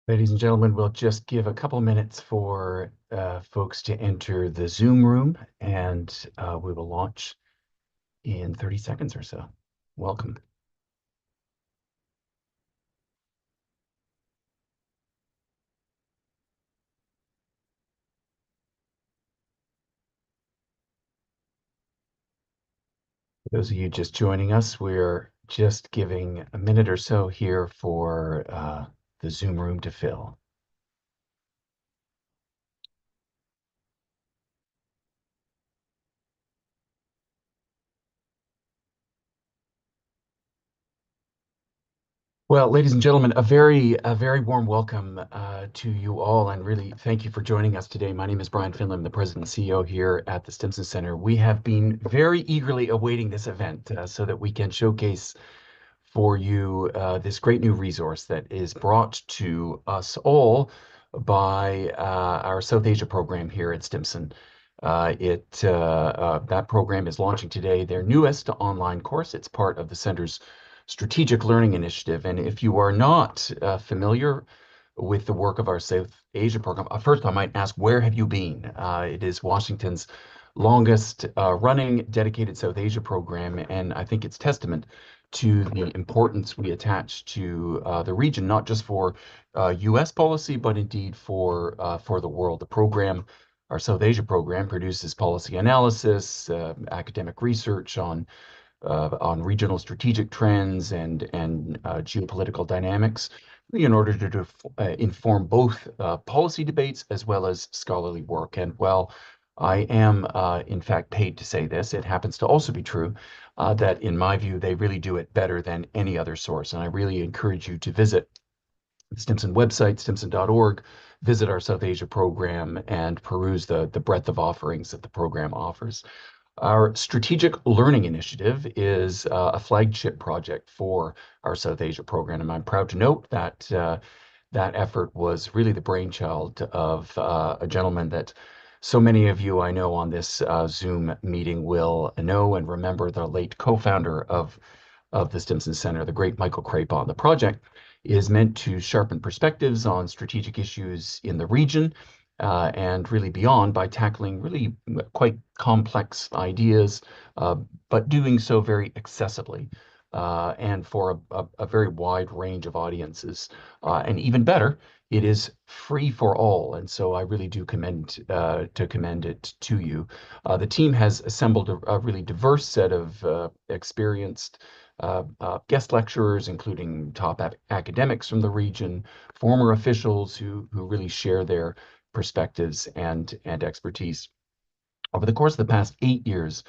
Ladies and gentlemen, we'll just give a couple minutes for folks to enter the Zoom room, and we will launch in 30 seconds or so. Welcome. For those of you just joining us, we're just giving a minute or so here for the Zoom room to fill. Well, ladies and gentlemen, a very warm welcome to you all, and really thank you for joining us today. My name is Brian Finland, the President and CEO here at the Stimson Center. We have been very eagerly awaiting this event so that we can showcase for you this great new resource that is brought to us all by our South Asia program here at Stimson. That program is launching today their newest online course. It's part of the center's strategic learning initiative. And if you are not familiar with the work of our South Asia program, first I might ask, where have you been? It is Washington's longest running dedicated South Asia program, and I think it's testament to the importance we attach to the region, not just for U.S. policy, but indeed for the world. The program, our South Asia program, produces policy analysis, academic research on regional strategic trends and geopolitical dynamics in order to inform both policy debates as well as scholarly work. And while I am, in fact, paid to say this, it happens to also be true that, in my view, they really do it better than any other source. And I really encourage you to visit the Stimson website, stimson.org, visit our South Asia program, and peruse the breadth of offerings that the program offers. Our strategic learning initiative is a flagship project for our South Asia program, and I'm proud to note that that effort was really the brainchild of a gentleman that so many of you I know on this Zoom meeting will know and remember, the late co-founder of the Stimson Center, the great Michael Crapon. The project is meant to sharpen perspectives on strategic issues in the region and really beyond by tackling really quite complex ideas, but doing so very accessibly and for a very wide range of audiences. And even better, it is free for all, and so I really do commend it to you. The team has assembled a really diverse set of experienced guest lecturers, including top academics from the region, former officials who really share their perspectives and expertise. Over the course of the past 8 years,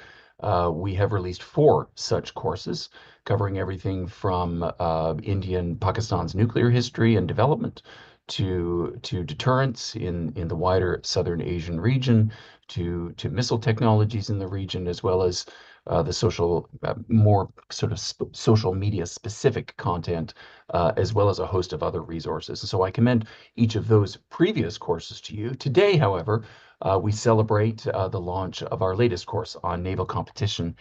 we have released 4 such courses covering everything from India and Pakistan's nuclear history and development to deterrence in the wider Southern Asian region, to missile technologies in the region, as well as the more sort of social media specific content, as well as a host of other resources. And so I commend each of those previous courses to you. Today, however, we celebrate the launch of our latest course on naval competition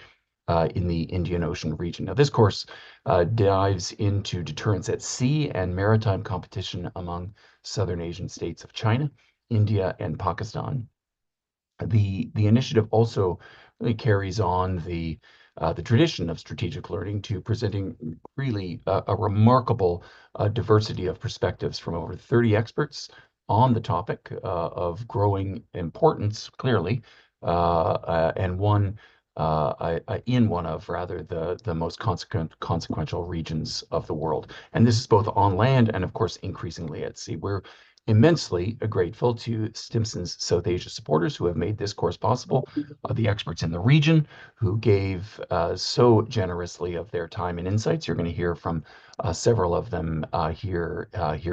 in the Indian Ocean region. Now, this course dives into deterrence at sea and maritime competition among Southern Asian states of China, India, and Pakistan. The initiative also really carries on the tradition of strategic learning to presenting really a remarkable diversity of perspectives from over 30 experts on the topic of growing importance, clearly, and in one of rather the most consequential regions of the world. And this is both on land and, of course, increasingly at sea. We're immensely grateful to Stimson's South Asia supporters who have made this course possible, the experts in the region who gave so generously of their time and insights. You're going to hear from several of them here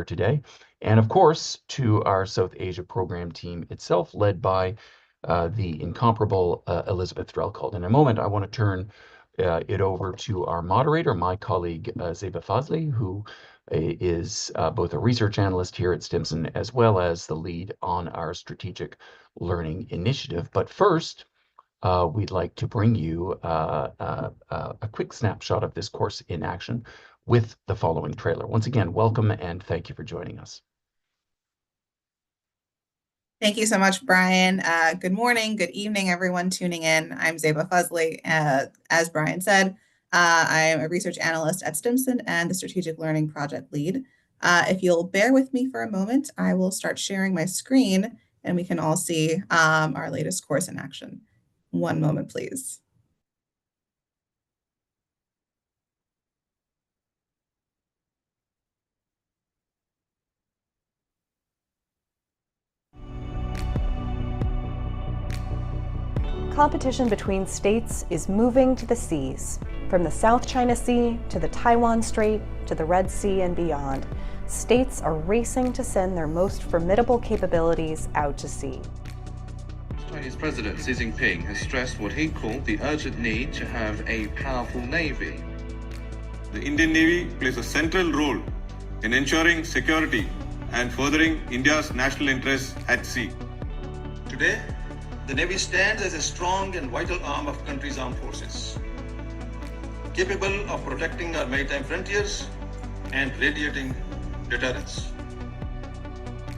today. And of course, to our South Asia program team itself, led by the incomparable Elizabeth Drelkold. In a moment, I want to turn it over to our moderator, my colleague Zeba Fazli, who is both a research analyst here at Stimson as well as the lead on our strategic learning initiative. But first, we'd like to bring you a quick snapshot of this course in action with the following trailer. Once again, welcome and thank you for joining us. Thank you so much, Brian. Good morning, good evening, everyone tuning in. I'm Zeba Fuzley. As Brian said, I am a research analyst at Stimson and the Strategic Learning Project lead. If you'll bear with me for a moment, I will start sharing my screen and we can all see our latest course in action. One moment, please. Competition between states is moving to the seas. From the South China Sea to the Taiwan Strait to the Red Sea and beyond, states are racing to send their most formidable capabilities out to sea. Chinese President Xi Jinping has stressed what he called the urgent need to have a powerful navy. The Indian Navy plays a central role in ensuring security and furthering India's national interests at sea. Today, the Navy stands as a strong and vital arm of country's armed forces, capable of protecting our maritime frontiers and radiating deterrence.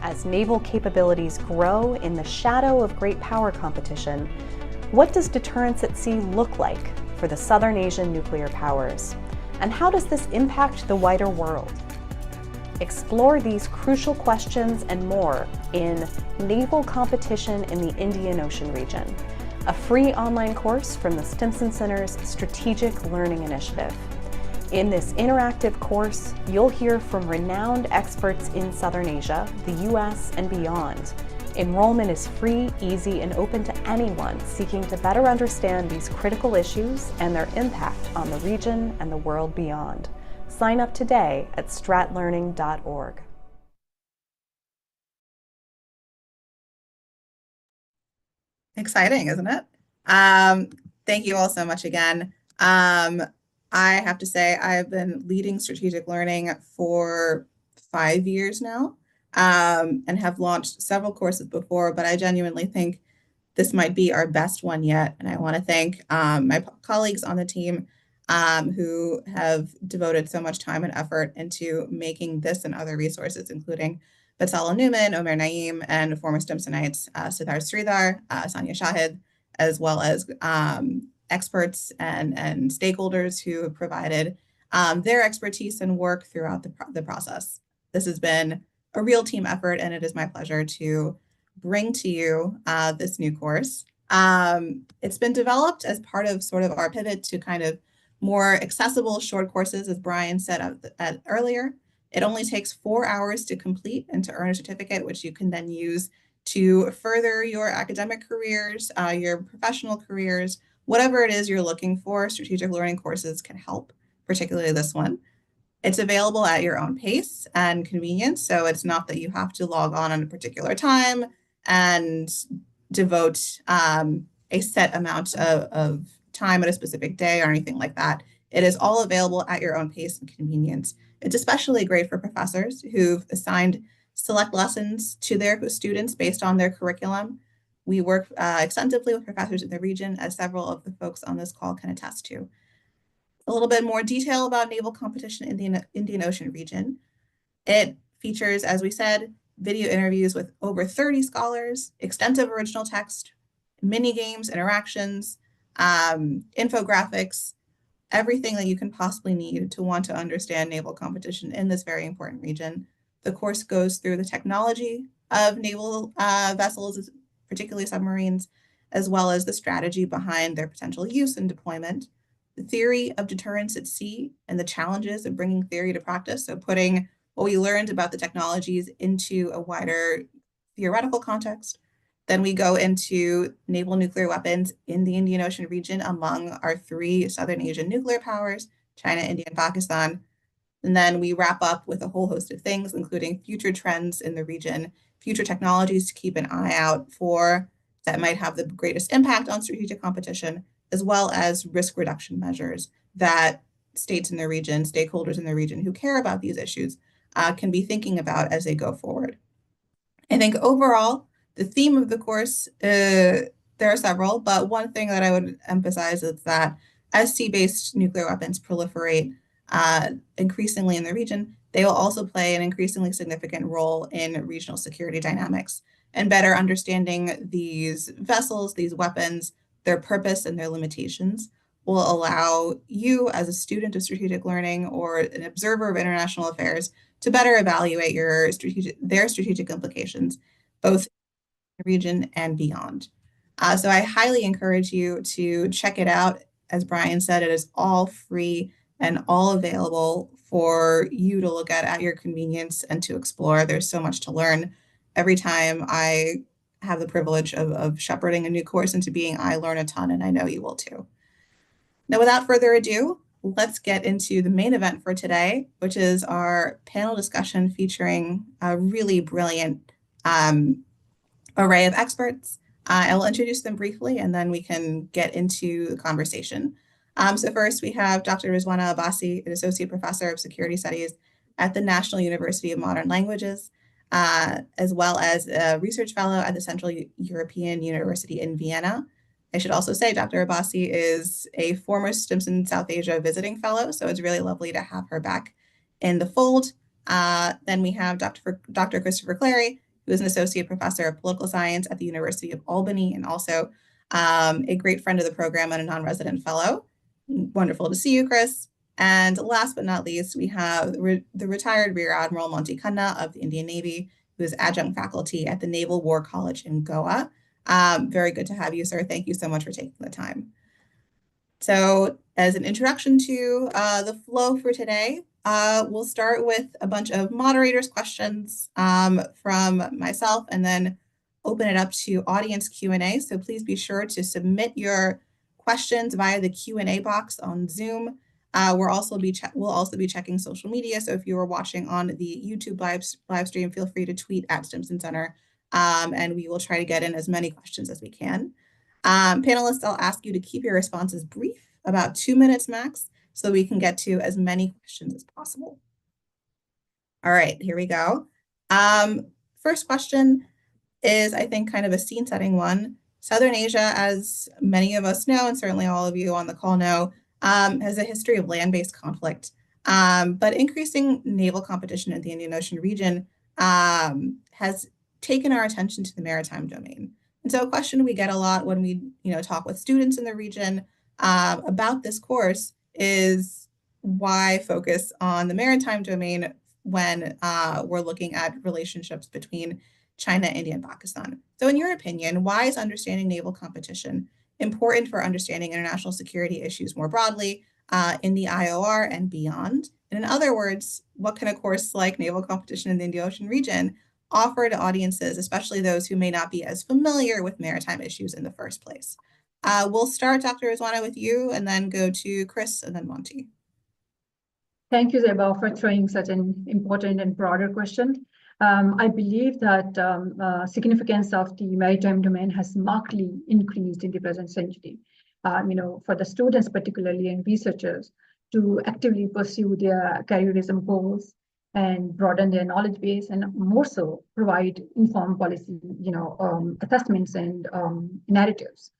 As naval capabilities grow in the shadow of great power competition, what does deterrence at sea look like for the Southern Asian nuclear powers? And how does this impact the wider world? Explore these crucial questions and more in Naval Competition in the Indian Ocean region, a free online course from the Stimson Center's Strategic Learning Initiative. In this interactive course, you'll hear from renowned experts in Southern Asia, the US, and beyond. Enrollment is free, easy, and open to anyone seeking to better understand these critical issues and their impact on the region and the world beyond. Sign up today at stratlearning.org. Exciting, isn't it? Thank you all so much again. I have to say, I've been leading strategic learning for 5 years now, and have launched several courses before, but I genuinely think this might be our best one yet. And I want to thank my colleagues on the team who have devoted so much time and effort into making this and other resources, including Batsala Newman, Omer Naeem, and former Stimsonites Siddhar Sridhar, Sanya Shahid, as well as experts and stakeholders who have provided their expertise and work throughout the process. This has been a real team effort, and it is my pleasure to bring to you this new course. It's been developed as part of sort of our pivot to kind of more accessible short courses, as Brian said earlier. It only takes 4 hours to complete and to earn a certificate, which you can then use to further your academic careers, your professional careers, whatever it is you're looking for. Strategic learning courses can help, particularly this one. It's available at your own pace and convenience, so it's not that you have to log on a particular time and devote a set amount of time at a specific day or anything like that. It is all available at your own pace and convenience. It's especially great for professors who've assigned select lessons to their students based on their curriculum. We work extensively with professors in the region, as several of the folks on this call can attest to. A little bit more detail about naval competition in the Indian Ocean region. It features, as we said, video interviews with over 30 scholars, extensive original text, mini games, interactions, infographics, everything that you can possibly need to want to understand naval competition in this very important region. The course goes through the technology of naval vessels, particularly submarines, as well as the strategy behind their potential use and deployment, the theory of deterrence at sea, and the challenges of bringing theory to practice. So putting what we learned about the technologies into a wider theoretical context. Then we go into naval nuclear weapons in the Indian Ocean region among our three Southern Asian nuclear powers, China, India, and Pakistan. And then we wrap up with a whole host of things, including future trends in the region, future technologies to keep an eye out for that might have the greatest impact on strategic competition, as well as risk reduction measures that states in the region, stakeholders in the region who care about these issues can be thinking about as they go forward. I think overall, the theme of the course, there are several, but one thing that I would emphasize is that as sea-based nuclear weapons proliferate increasingly in the region, they will also play an increasingly significant role in regional security dynamics. And better understanding these vessels, these weapons, their purpose and their limitations will allow you as a student of strategic learning or an observer of international affairs to better evaluate their strategic implications, both in the region and beyond. So I highly encourage you to check it out. As Brian said, it is all free and all available for you to look at your convenience and to explore. There's so much to learn. Every time I have the privilege of shepherding a new course into being, I learn a ton, and I know you will too. Now, without further ado, let's get into the main event for today, which is our panel discussion featuring a really brilliant array of experts. I will introduce them briefly, and then we can get into the conversation. So first, we have Dr. Rizwana Abbasi, an Associate Professor of Security Studies at the National University of Modern Languages, as well as a Research Fellow at the Central European University in Vienna. I should also say Dr. Abbasi is a former Stimson South Asia Visiting Fellow, so it's really lovely to have her back in the fold. Then we have Dr. Christopher Clary, who is an Associate Professor of Political Science at the University of Albany and also a great friend of the program and a non-resident fellow. Wonderful to see you, Chris. And last but not least, we have the retired Rear Admiral Monty Khanna of the Indian Navy, who is adjunct faculty at the Naval War College in Goa. Very good to have you, sir. Thank you so much for taking the time. So as an introduction to the flow for today, we'll start with a bunch of moderators' questions from myself and then open it up to audience Q&A. So please be sure to submit your questions via the Q&A box on Zoom. We'll also be checking social media. So if you are watching on the YouTube live stream, feel free to tweet at Stimson Center, and we will try to get in as many questions as we can. Panelists, I'll ask you to keep your responses brief, about 2 minutes max, so we can get to as many questions as possible. All right, here we go. First question is, I think, kind of a scene-setting one. Southern Asia, as many of us know, and certainly all of you on the call know, has a history of land-based conflict, but increasing naval competition in the Indian Ocean region has taken our attention to the maritime domain. And so a question we get a lot when we talk with students in the region about this course is, why focus on the maritime domain when we're looking at relationships between China, India, and Pakistan? So in your opinion, why is understanding naval competition important for understanding international security issues more broadly in the IOR and beyond? And in other words, what can a course like Naval Competition in the Indian Ocean region offer to audiences, especially those who may not be as familiar with maritime issues in the first place? We'll start, Dr. Rizwana, with you, and then go to Chris, and then Monty. Thank you, Zeba, for throwing such an important and broader question. I believe that significance of the maritime domain has markedly increased in the present century. For the students, particularly, and researchers, to actively pursue their careerism goals and broaden their knowledge base, and more so provide informed policy, assessments and narratives.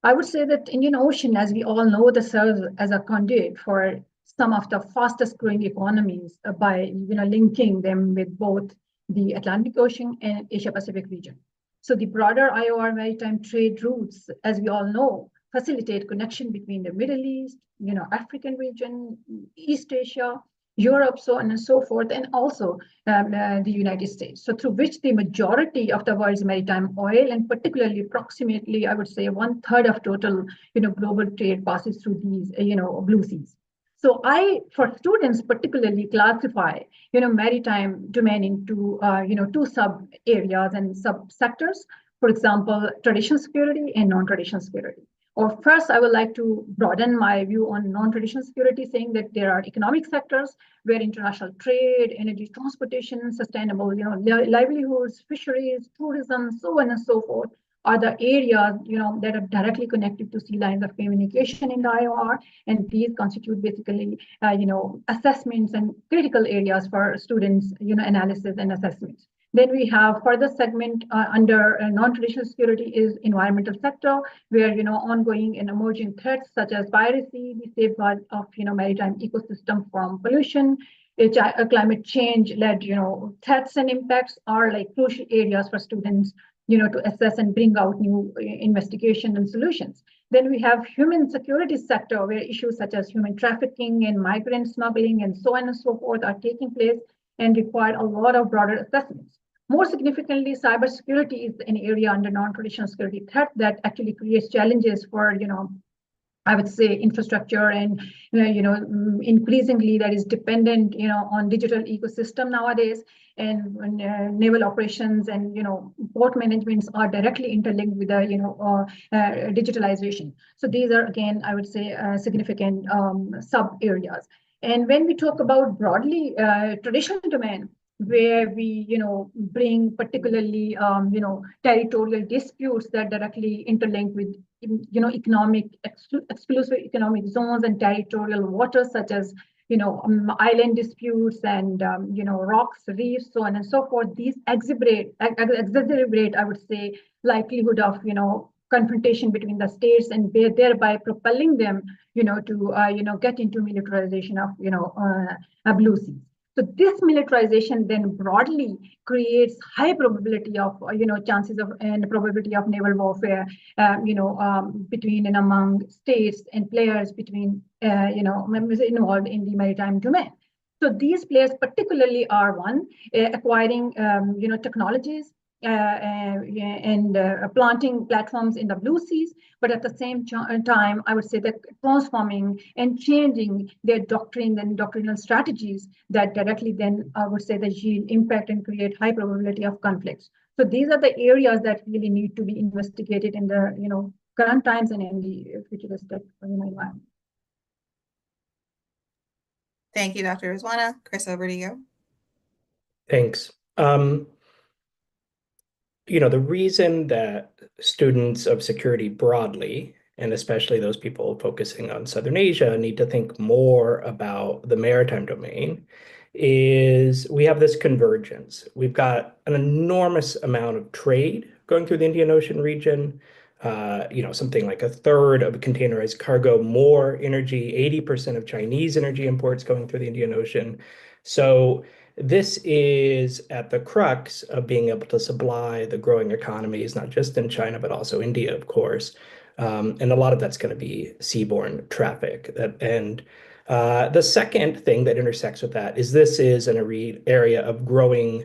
I would say that Indian Ocean, as we all know, serves as a conduit for some of the fastest growing economies by linking them with both the Atlantic Ocean and Asia Pacific region. So the broader IOR maritime trade routes, as we all know, facilitate connection between the Middle East, African region, East Asia, Europe, so on and so forth, and also the United States. So through which the majority of the world's maritime oil, and particularly approximately, I would say 1/3 of total, global trade passes through these, blue seas. So I, for students, particularly classify, maritime domain into, two sub areas and sub sectors. For example, traditional security and non-traditional security. Or first, I would like to broaden my view on non-traditional security, saying that there are economic sectors where international trade, energy transportation, sustainable, livelihoods, fisheries, tourism, so on and so forth, are the areas, that are directly connected to sea lines of communication in the IOR, and these constitute basically, assessments and critical areas for students, analysis and assessments. Then we have further segment under non-traditional security is environmental sector, where ongoing and emerging threats such as piracy, the safeguard of maritime ecosystem from pollution, climate change-led, threats and impacts are like crucial areas for students, to assess and bring out new investigation and solutions. Then we have human security sector, where issues such as human trafficking and migrant smuggling and so on and so forth are taking place and require a lot of broader assessments. More significantly, cybersecurity is an area under non-traditional security threat that actually creates challenges for, I would say, infrastructure and increasingly that is dependent on digital ecosystem nowadays, and naval operations and port managements are directly interlinked with the digitalization. So these are, again, I would say, significant sub areas. And when we talk about broadly traditional domain, where we bring particularly territorial disputes that directly interlink with economic exclusive economic zones and territorial waters, such as island disputes and rocks, reefs, so on and so forth. These exacerbate, I would say, likelihood of confrontation between the states, and thereby propelling them to get into militarization of blue seas. So this militarization then broadly creates high probability of, chances of and probability of naval warfare, between and among states and players between, members involved in the maritime domain. So these players particularly are one, acquiring, technologies, and planting platforms in the blue seas, but at the same time, I would say that transforming and changing their doctrine and doctrinal strategies that directly then, I would say, that yield impact and create high probability of conflicts. So these are the areas that really need to be investigated in the current times and in the futuristic environment. Thank you, Dr. Rizwana. Chris, over to you. Thanks. The reason that students of security broadly, and especially those people focusing on Southern Asia, need to think more about the maritime domain is we have this convergence. We've got an enormous amount of trade going through the Indian Ocean region, something like a third of containerized cargo, more energy, 80% of Chinese energy imports going through the Indian Ocean. So this is at the crux of being able to supply the growing economies, not just in China, but also India, of course. And a lot of that's going to be seaborne traffic. The second thing that intersects with that is this is an area of growing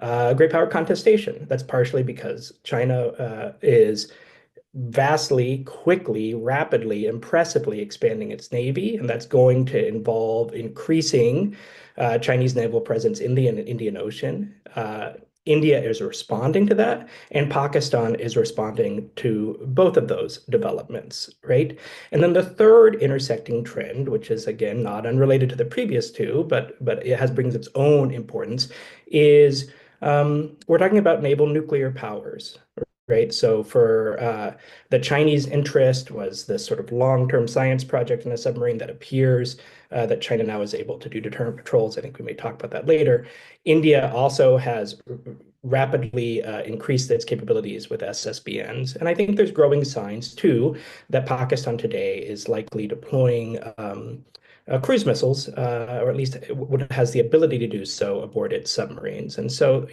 great power contestation. That's partially because China is vastly, quickly, rapidly, impressively expanding its navy, and that's going to involve increasing Chinese naval presence in the Indian Ocean. India is responding to that, and Pakistan is responding to both of those developments, right? And then the third intersecting trend, which is again not unrelated to the previous two, but it brings its own importance, is we're talking about naval nuclear powers. Right. So for the Chinese interest was this sort of long-term science project in a submarine that appears that China now is able to do deterrent patrols. I think we may talk about that later. India also has rapidly increased its capabilities with SSBNs. And I think there's growing signs, too, that Pakistan today is likely deploying cruise missiles, or at least has the ability to do so aboard its submarines. And so,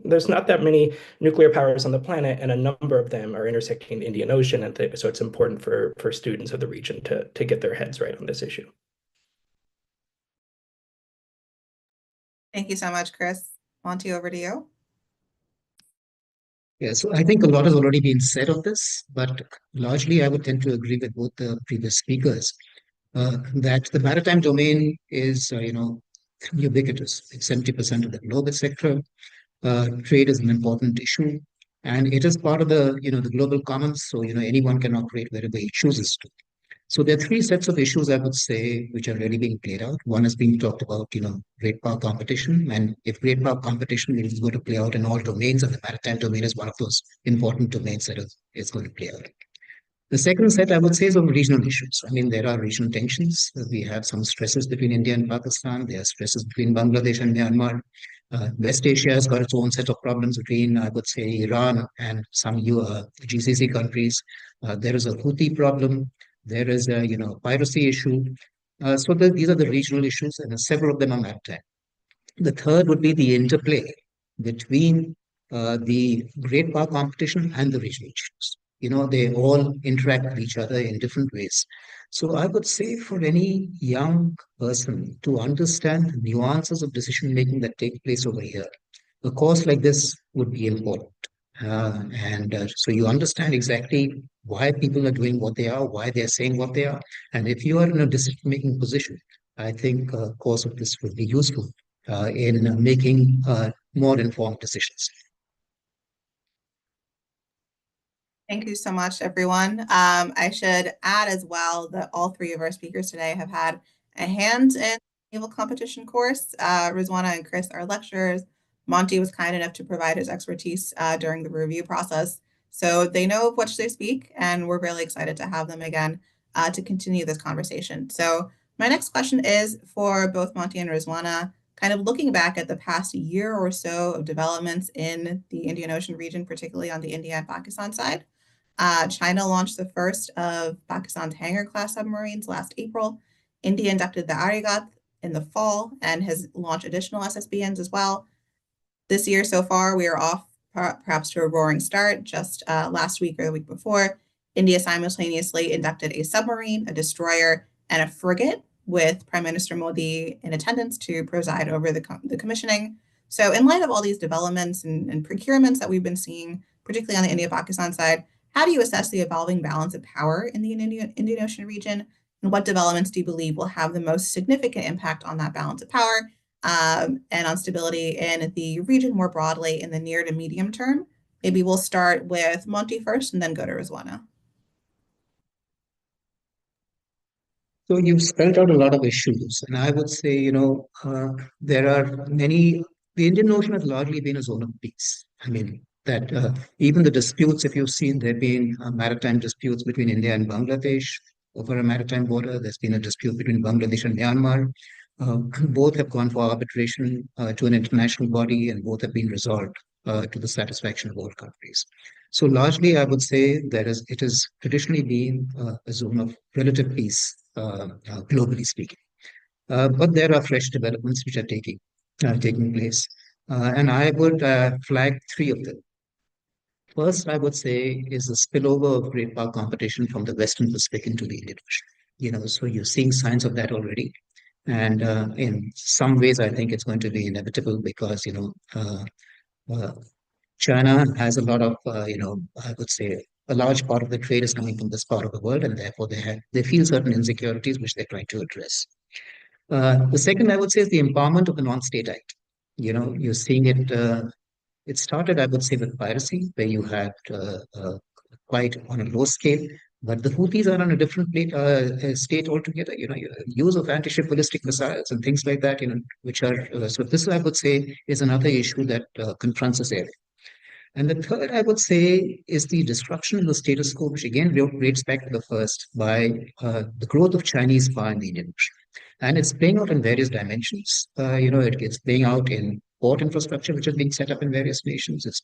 there's not that many nuclear powers on the planet, and a number of them are intersecting the Indian Ocean. And so it's important for students of the region to get their heads right on this issue. Thank you so much, Chris. Monty, over to you. Yeah, so I think a lot has already been said on this, but largely I would tend to agree with both the previous speakers. That the maritime domain is, ubiquitous. It's 70% of the global sector. Trade is an important issue, and it is part of the global commons. So, anyone can operate wherever he chooses to. So there are three sets of issues, I would say, which are really being played out. One is being talked about, great power competition. And if great power competition is going to play out in all domains, and the maritime domain is one of those important domains that is going to play out. The second set, I would say, is of regional issues. I mean, there are regional tensions. We have some stresses between India and Pakistan. There are stresses between Bangladesh and Myanmar. West Asia has got its own set of problems between, I would say, Iran and some GCC countries. There is a Houthi problem. There is a piracy issue. So these are the regional issues, and several of them are maritime. The third would be the interplay between the great power competition and the regional issues. They all interact with each other in different ways. So I would say for any young person to understand the nuances of decision making that take place over here, a course like this would be important. And so you understand exactly why people are doing what they are, why they're saying what they are. And if you are in a decision-making position, I think a course of this would be useful in making more informed decisions. Thank you so much, everyone. I should add as well that all three of our speakers today have had a hand in Naval Competition course. Rizwana and Chris are lecturers. Monty was kind enough to provide his expertise during the review process. So they know of which they speak, and we're really excited to have them again to continue this conversation. So my next question is for both Monty and Rizwana, kind of looking back at the past year or so of developments in the Indian Ocean region, particularly on the India and Pakistan side. China launched the first of Pakistan's Hangar-class submarines last April. India inducted the Arigat in the fall and has launched additional SSBNs as well. This year so far, we are off perhaps to a roaring start. Just last week or the week before, India simultaneously inducted a submarine, a destroyer, and a frigate with Prime Minister Modi in attendance to preside over the commissioning. So in light of all these developments and procurements that we've been seeing, particularly on the India-Pakistan side, how do you assess the evolving balance of power in the Indian Ocean region? And what developments do you believe will have the most significant impact on that balance of power and on stability in the region more broadly in the near to medium term? Maybe we'll start with Monty first and then go to Rizwana. So you've spelled out a lot of issues, and I would say, there are many. The Indian Ocean has largely been a zone of peace. I mean, that even the disputes, if you've seen, there have been maritime disputes between India and Bangladesh over a maritime border. There's been a dispute between Bangladesh and Myanmar. Both have gone for arbitration to an international body, and both have been resolved to the satisfaction of all countries. So largely, I would say it has traditionally been a zone of relative peace, globally speaking. But there are fresh developments which are taking place, and I would flag three of them. First, I would say is the spillover of great power competition from the Western Pacific into the Indian Ocean. So you're seeing signs of that already. And in some ways, I think it's going to be inevitable because, China has a lot of, I would say a large part of the trade is coming from this part of the world, and therefore they feel certain insecurities which they're trying to address. The second, I would say, is the empowerment of the non-state act. You're seeing it. It started, I would say, with piracy, where you had quite on a low scale. But the Houthis are on a different state altogether. Use of anti-ship ballistic missiles and things like that. Which are so. This, I would say, is another issue that confronts us area. And the third, I would say, is the disruption of the status quo, which again relates back to the first by the growth of Chinese power in the Indian Ocean. And it's playing out in various dimensions. It's playing out in port infrastructure, which is being set up in various nations. It's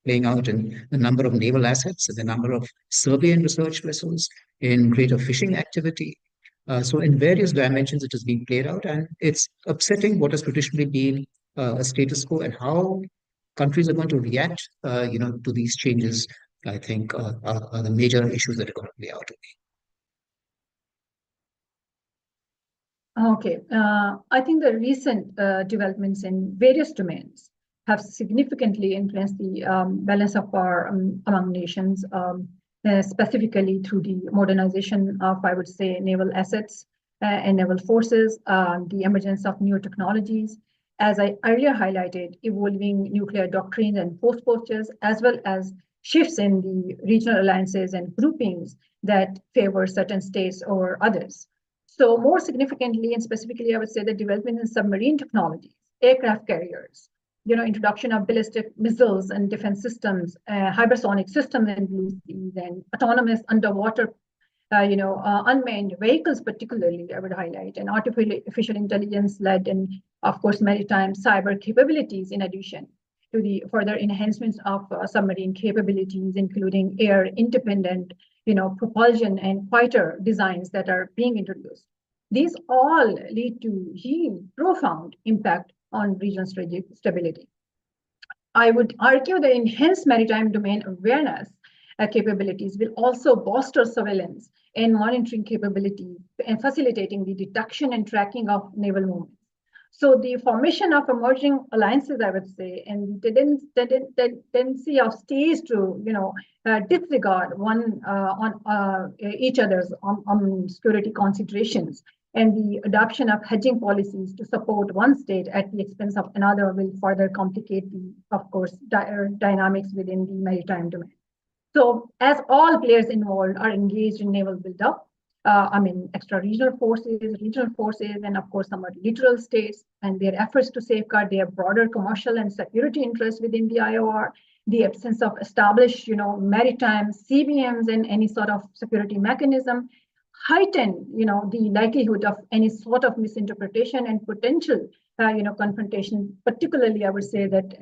playing out in the number of naval assets, the number of survey and research vessels, in greater fishing activity. So in various dimensions, it is being played out, and it's upsetting what has traditionally been a status quo, and how countries are going to react, to these changes, I think, are the major issues that are going to play out. Okay, I think the recent developments in various domains have significantly influenced the balance of power among nations, specifically through the modernization of, I would say, naval assets and naval forces, the emergence of new technologies, as I earlier highlighted, evolving nuclear doctrines and post postures, as well as shifts in the regional alliances and groupings that favor certain states or others. So more significantly and specifically, I would say the development in submarine technologies, aircraft carriers, introduction of ballistic missiles and defense systems, hypersonic systems and blue seas, and autonomous underwater, unmanned vehicles, particularly, I would highlight, and artificial intelligence-led and, of course, maritime cyber capabilities, in addition to the further enhancements of submarine capabilities, including air-independent, propulsion and fighter designs that are being introduced. These all lead to profound impact on regional stability. I would argue that enhanced maritime domain awareness capabilities will also bolster surveillance and monitoring capabilities and facilitating the detection and tracking of naval movements. So the formation of emerging alliances, I would say, and the tendency of states to, disregard one on each other's on security considerations, and the adoption of hedging policies to support one state at the expense of another will further complicate the, of course, dynamics within the maritime domain. So as all players involved are engaged in naval buildup, extra-regional forces, regional forces, and of course some are littoral states, and their efforts to safeguard their broader commercial and security interests within the IOR, the absence of established, maritime CBMs and any sort of security mechanism, heighten, the likelihood of any sort of misinterpretation and potential, confrontation, particularly I would say that,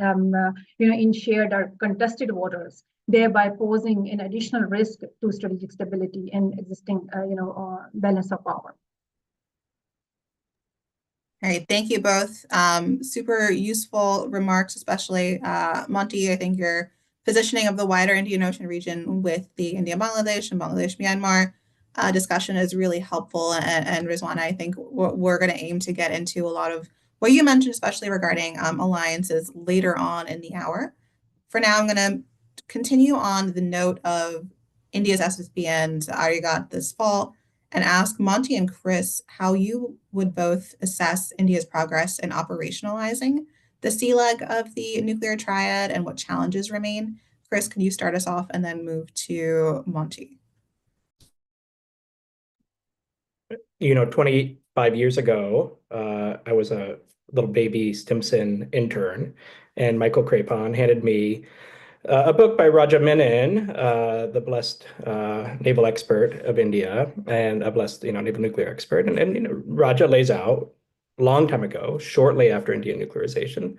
in shared or contested waters, thereby posing an additional risk to strategic stability and existing, balance of power. All right, thank you both. Super useful remarks, especially Monty. I think your positioning of the wider Indian Ocean region with the India-Bangladesh and Bangladesh-Myanmar discussion is really helpful. And Rizwana, I think we're going to aim to get into a lot of what you mentioned, especially regarding alliances later on in the hour. For now, I'm going to continue on the note of India's SSBN Arigat this fall and ask Monty and Chris how you would both assess India's progress in operationalizing the sea leg of the nuclear triad and what challenges remain. Chris, can you start us off and then move to Monty? 25 years ago, I was a little baby Stimson intern, and Michael Crapon handed me a book by Raja Menon, the blessed naval expert of India and a blessed, naval nuclear expert. And Raja lays out a long time ago, shortly after Indian nuclearization,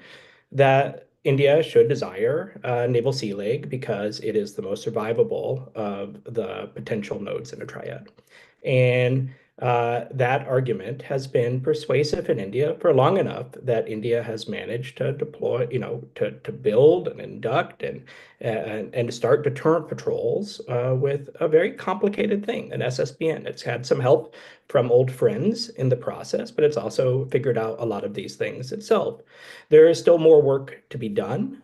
that India should desire a naval sea leg because it is the most survivable of the potential nodes in a triad. And that argument has been persuasive in India for long enough that India has managed to deploy, to build and induct and to start deterrent patrols with a very complicated thing, an SSBN. It's had some help from old friends in the process, but it's also figured out a lot of these things itself. There is still more work to be done.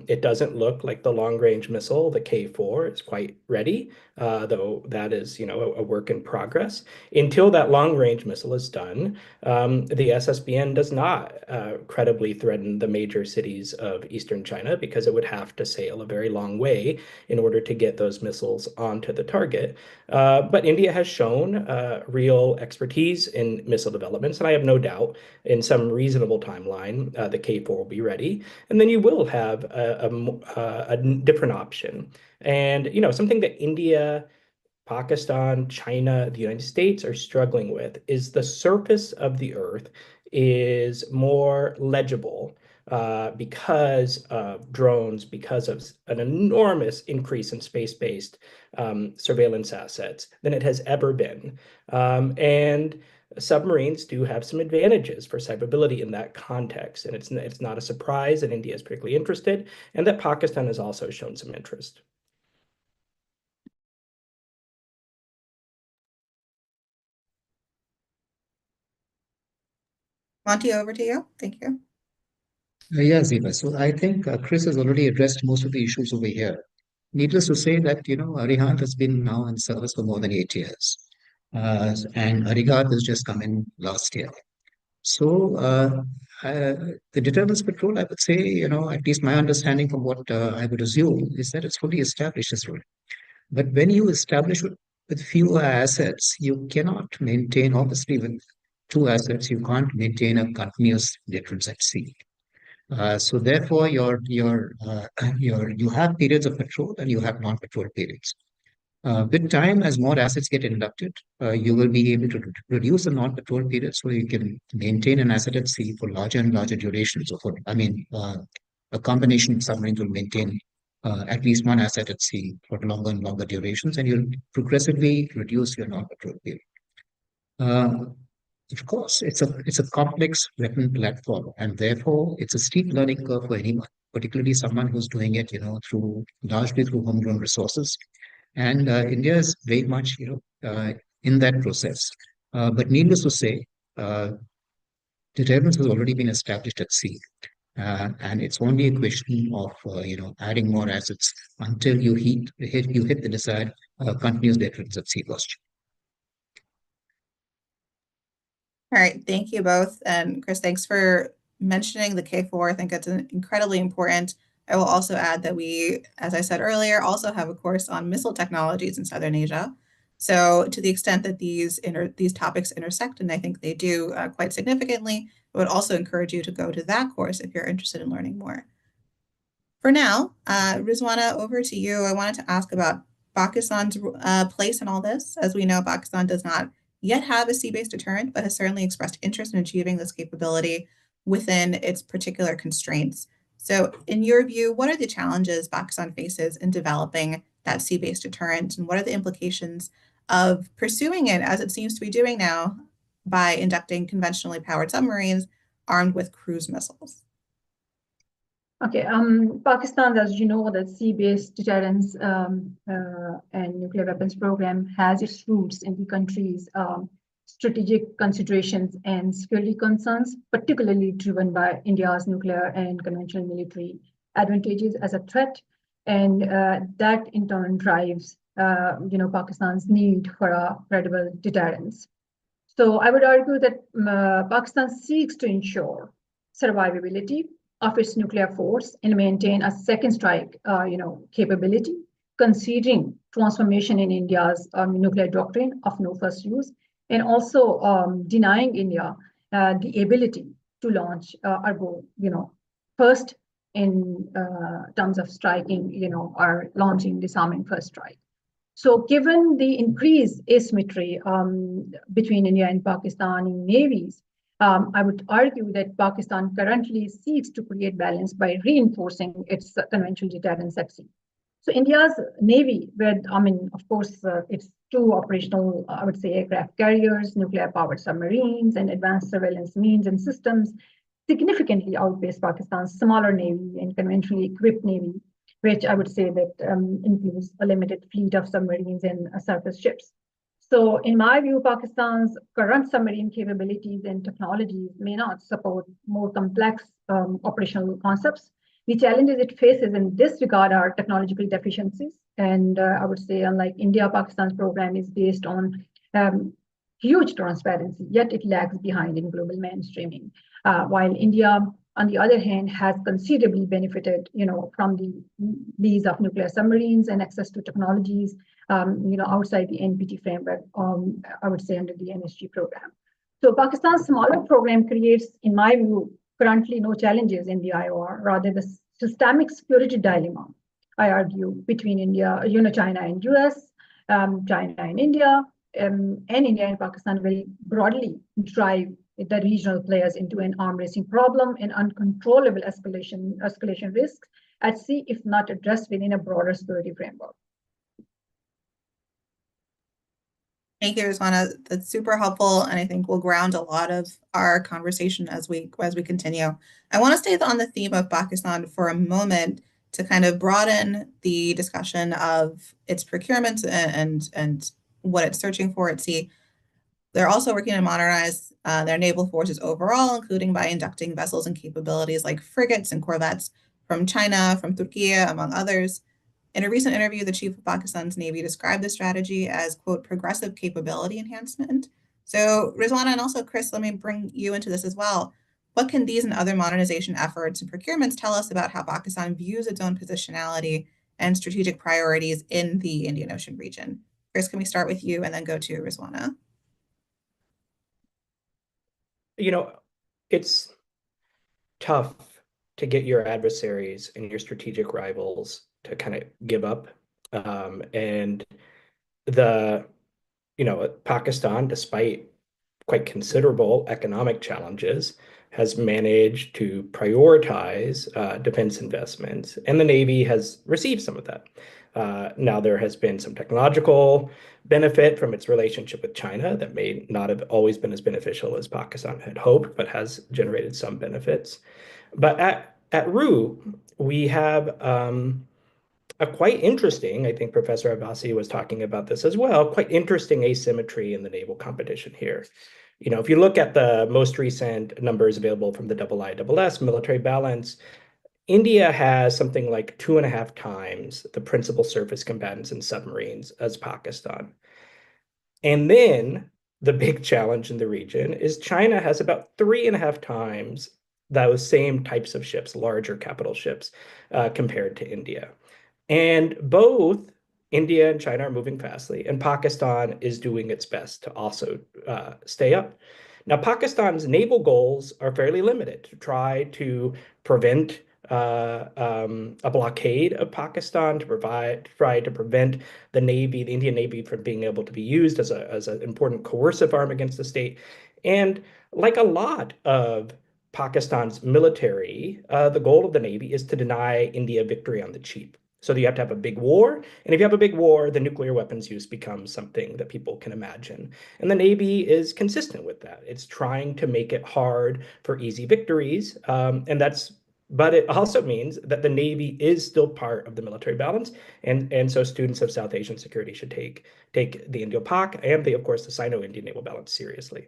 It doesn't look like the long-range missile, the K4, is quite ready, though that is, a work in progress. Until that long-range missile is done, the SSBN does not credibly threaten the major cities of eastern China because it would have to sail a very long way in order to get those missiles onto the target. But India has shown real expertise in missile developments, and I have no doubt in some reasonable timeline the K4 will be ready, and then you will have a different option. And something that India, Pakistan, China, the United States are struggling with is the surface of the Earth is more legible because of drones, because of an enormous increase in space-based surveillance assets than it has ever been. And submarines do have some advantages for cyberability in that context. And it's not a surprise that India is particularly interested and that Pakistan has also shown some interest. Monty, over to you. Thank you. Yeah, Ziva. So I think Chris has already addressed most of the issues over here. Needless to say that, Arihant has been now in service for more than 8 years. And Arigat has just come in last year. So the deterrence patrol, I would say, at least my understanding from what I would assume is that it's fully established this role. But when you establish with fewer assets, you cannot maintain, obviously, with 2 assets, you can't maintain a continuous deterrence at sea. So therefore, you have periods of patrol and you have non-patrol periods. With time, as more assets get inducted, you will be able to reduce the non-patrol periods so you can maintain an asset at sea for larger and larger durations. A combination of submarines will maintain at least one asset at sea for longer and longer durations, and you'll progressively reduce your non-patrol period. Of course, it's a complex weapon platform, and therefore it's a steep learning curve for anyone, particularly someone who's doing it, largely through homegrown resources. And India is very much, in that process. But needless to say, uh, deterrence has already been established at sea. And it's only a question of adding more assets until you hit the desired continuous deterrence at sea posture. All right, thank you both. And Chris, thanks for mentioning the K4. I think it's incredibly important. I will also add that we, as I said earlier, also have a course on missile technologies in Southern Asia. So to the extent that these topics intersect, and I think they do quite significantly, I would also encourage you to go to that course if you're interested in learning more. For now, Rizwana, over to you. I wanted to ask about Pakistan's place in all this. As we know, Pakistan does not yet have a sea-based deterrent, but has certainly expressed interest in achieving this capability within its particular constraints. So in your view, what are the challenges Pakistan faces in developing that sea-based deterrent, and what are the implications of pursuing it, as it seems to be doing now, by inducting conventionally powered submarines armed with cruise missiles? Okay, Pakistan, as you know, the sea-based deterrence and nuclear weapons program has its roots in the country's strategic considerations and security concerns, particularly driven by India's nuclear and conventional military advantages as a threat, and that in turn drives, Pakistan's need for a credible deterrence. So I would argue that Pakistan seeks to ensure survivability of its nuclear force and maintain a second strike, capability, considering transformation in India's nuclear doctrine of no first use, and also denying India the ability to launch first in terms of striking, or launching disarming first strike. So given the increased asymmetry between India and Pakistan in navies, I would argue that Pakistan currently seeks to create balance by reinforcing its conventional deterrence at sea. So India's Navy, of course, its two operational, I would say, aircraft carriers, nuclear-powered submarines, and advanced surveillance means and systems significantly outpace Pakistan's smaller Navy and conventionally equipped Navy, which I would say that includes a limited fleet of submarines and surface ships. So in my view, Pakistan's current submarine capabilities and technologies may not support more complex operational concepts. The challenges it faces in this regard are technological deficiencies. And I would say, unlike India, Pakistan's program is based on huge transparency, yet it lags behind in global mainstreaming. While India, on the other hand, has considerably benefited, from the lease of nuclear submarines and access to technologies, outside the NPT framework, I would say under the NSG program. So Pakistan's smaller program creates, in my view, currently no challenges in the IOR, rather the systemic security dilemma, I argue, between India, China and US, China and India, and India and Pakistan will broadly drive the regional players into an arm racing problem and uncontrollable escalation risks at sea if not addressed within a broader security framework. Thank you, Rizwana. That's super helpful, and I think will ground a lot of our conversation as we continue. I want to stay on the theme of Pakistan for a moment to kind of broaden the discussion of its procurement and what it's searching for at sea. They're also working to modernize their naval forces overall, including by inducting vessels and capabilities like frigates and corvettes from China, from Turkey, among others. In a recent interview, the chief of Pakistan's Navy described the strategy as, quote, progressive capability enhancement. So Rizwana and also Chris, let me bring you into this as well. What can these and other modernization efforts and procurements tell us about how Pakistan views its own positionality and strategic priorities in the Indian Ocean region? Chris, can we start with you and then go to Rizwana? It's tough to get your adversaries and your strategic rivals to kind of give up. And Pakistan, despite quite considerable economic challenges, has managed to prioritize defense investments, and the Navy has received some of that. Now, there has been some technological benefit from its relationship with China that may not have always been as beneficial as Pakistan had hoped, but has generated some benefits. But at root, we have a quite interesting, I think Professor Abbasi was talking about this as well, quite interesting asymmetry in the naval competition here. If you look at the most recent numbers available from the IISS military balance, India has something like 2.5 times the principal surface combatants and submarines as Pakistan. And then the big challenge in the region is China has about 3.5 times those same types of ships, larger capital ships, compared to India. And both India and China are moving fastly, and Pakistan is doing its best to also stay up. Now, Pakistan's naval goals are fairly limited to try to prevent a blockade of Pakistan, to try to prevent the Navy, the Indian Navy, from being able to be used as an important coercive arm against the state. And like a lot of Pakistan's military, the goal of the Navy is to deny India victory on the cheap. So you have to have a big war. And if you have a big war, the nuclear weapons use becomes something that people can imagine. And the Navy is consistent with that. It's trying to make it hard for easy victories. But it also means that the Navy is still part of the military balance. And so students of South Asian security should take the Indo-Pak and, of course, the Sino-Indian naval balance seriously.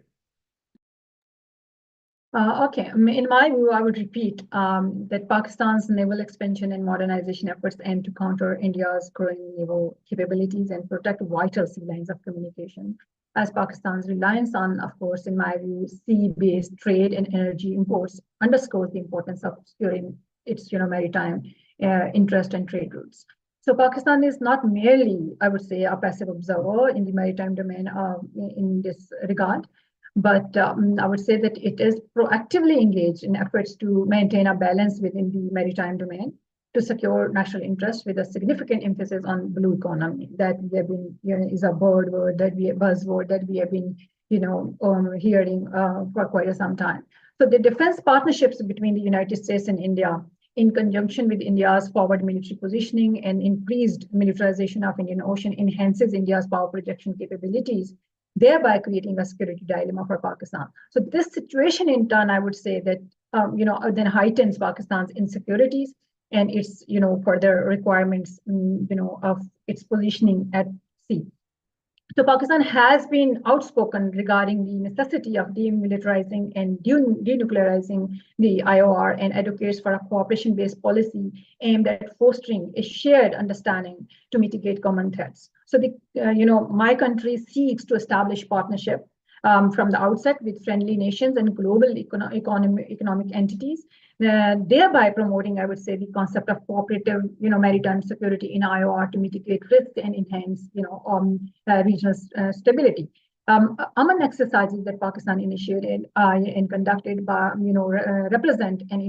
Okay, in my view, I would repeat that Pakistan's naval expansion and modernization efforts aim to counter India's growing naval capabilities and protect vital sea lines of communication. As Pakistan's reliance on, of course, in my view, sea-based trade and energy imports underscores the importance of securing its maritime interest and trade routes. So Pakistan is not merely, I would say, a passive observer in the maritime domain in this regard, but I would say that it is proactively engaged in efforts to maintain a balance within the maritime domain to secure national interests, with a significant emphasis on blue economy that we have been, is a buzzword that we have been, hearing for quite some time. So the defense partnerships between the United States and India, in conjunction with India's forward military positioning and increased militarization of Indian Ocean, enhances India's power projection capabilities, thereby creating a security dilemma for Pakistan. So this situation, in turn, I would say that then heightens Pakistan's insecurities and its further requirements of its positioning at sea. So Pakistan has been outspoken regarding the necessity of demilitarizing and denuclearizing the IOR, and advocates for a cooperation-based policy aimed at fostering a shared understanding to mitigate common threats. So my country seeks to establish partnership from the outset with friendly nations and global economic entities, thereby promoting, I would say, the concept of cooperative, maritime security in IOR to mitigate risk and enhance, regional stability. Among exercises that Pakistan initiated and conducted by, represent an,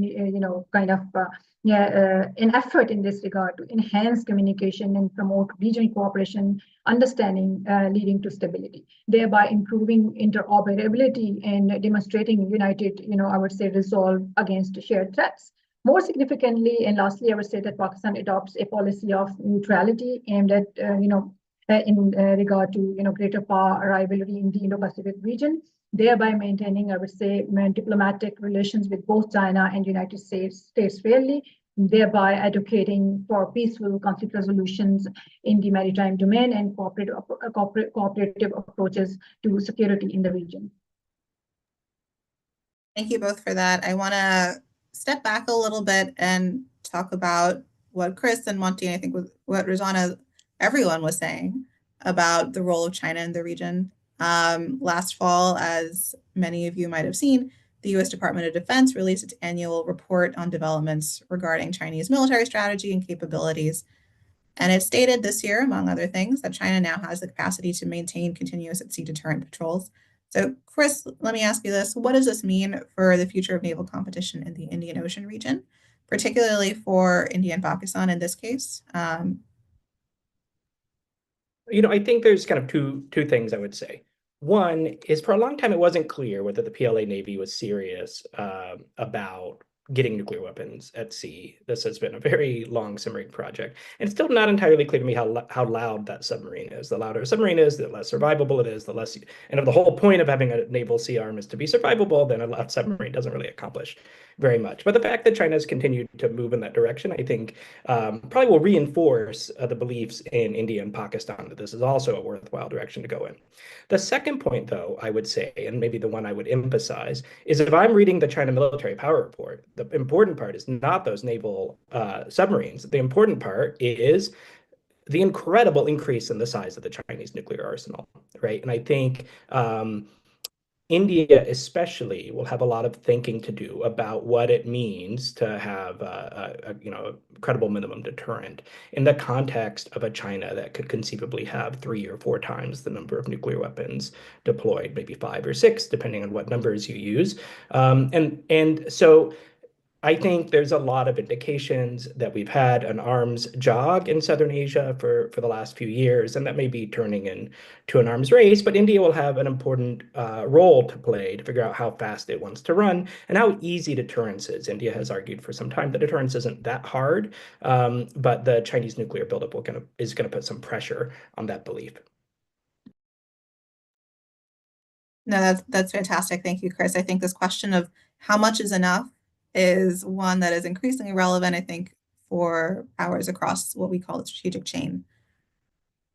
an effort in this regard to enhance communication and promote regional cooperation, understanding, leading to stability, thereby improving interoperability and demonstrating united, I would say, resolve against shared threats. More significantly, and lastly, I would say that Pakistan adopts a policy of neutrality aimed at, in regard to, greater power rivalry in the Indo-Pacific region, thereby maintaining, I would say, diplomatic relations with both China and United States fairly, thereby advocating for peaceful conflict resolutions in the maritime domain and cooperative approaches to security in the region. Thank you both for that. I want to step back a little bit and talk about what Chris and Monty, and I think what Rosanna, everyone was saying about the role of China in the region. Last fall, as many of you might have seen, the U.S. Department of Defense released its annual report on developments regarding Chinese military strategy and capabilities. And it stated this year, among other things, that China now has the capacity to maintain continuous at-sea deterrent patrols. So, Chris, let me ask you this. What does this mean for the future of naval competition in the Indian Ocean region, particularly for India and Pakistan in this case? I think there's kind of two things I would say. One is for a long time, it wasn't clear whether the PLA Navy was serious about getting nuclear weapons at sea. This has been a very long submarine project. And it's still not entirely clear to me how loud that submarine is. The louder a submarine is, the less survivable it is, the less. And if the whole point of having a naval sea arm is to be survivable, then a loud submarine doesn't really accomplish very much. But the fact that China has continued to move in that direction, I think, probably will reinforce the beliefs in India and Pakistan that this is also a worthwhile direction to go in. The second point, though, I would say, and maybe the one I would emphasize, is if I'm reading the China military power report, the important part is not those naval submarines. The important part is the incredible increase in the size of the Chinese nuclear arsenal, right? And I think India especially will have a lot of thinking to do about what it means to have a credible minimum deterrent in the context of a China that could conceivably have 3 or 4 times the number of nuclear weapons deployed, maybe 5 or 6, depending on what numbers you use. And so I think there's a lot of indications that we've had an arms jog in Southern Asia for the last few years, and that may be turning into an arms race. But India will have an important role to play to figure out how fast it wants to run and how easy deterrence is. India has argued for some time that deterrence isn't that hard, but the Chinese nuclear buildup is going to put some pressure on that belief. No, that's fantastic. Thank you, Chris. I think this question of how much is enough is one that is increasingly relevant, I think, for powers across what we call the strategic chain.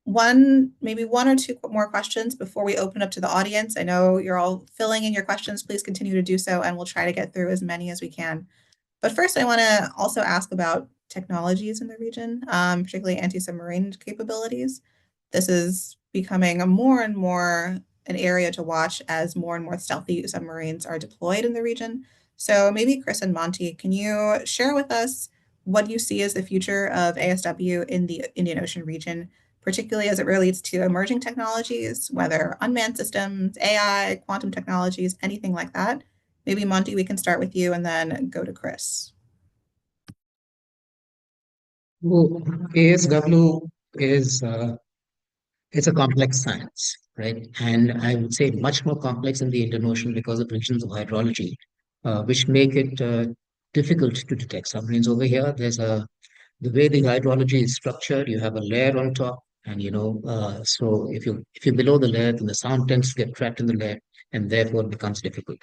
Maybe one or two more questions before we open up to the audience. I know you're all filling in your questions. Please continue to do so, and we'll try to get through as many as we can. But first, I want to also ask about technologies in the region, particularly anti-submarine capabilities. This is becoming more and more an area to watch as more and more stealthy submarines are deployed in the region. So maybe Chris and Monty, can you share with us what you see as the future of ASW in the Indian Ocean region, particularly as it relates to emerging technologies, whether unmanned systems, AI, quantum technologies, anything like that? Maybe Monty, we can start with you and then go to Chris. Well, ASW is it's a complex science, right? And I would say much more complex in the Indian Ocean because of regions of hydrology, which make it difficult to detect submarines over here. The way the hydrology is structured, you have a layer on top, and so if you're below the layer, then the sound tends to get trapped in the layer, and therefore it becomes difficult.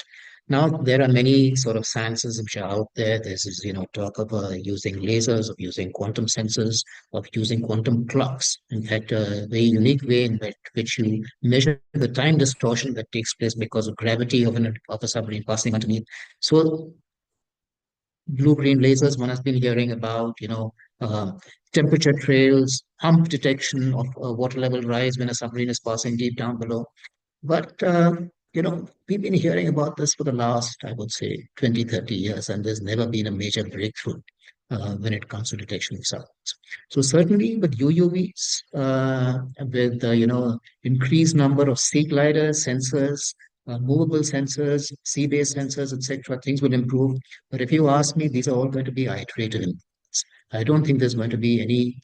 Now there are many sort of sciences which are out there. There's this, talk of using lasers, of using quantum sensors, of using quantum clocks. In fact, a very unique way in which you measure the time distortion that takes place because of gravity of a submarine passing underneath. So blue-green lasers, one has been hearing about, temperature trails, hump detection of water level rise when a submarine is passing deep down below. But, we've been hearing about this for the last, I would say, 20, 30 years, and there's never been a major breakthrough when it comes to detection of submarines. So certainly with UUVs, with, increased number of sea gliders, sensors, movable sensors, sea-based sensors, etc., things will improve. But if you ask me, these are all going to be iterative improvements. I don't think there's going to be any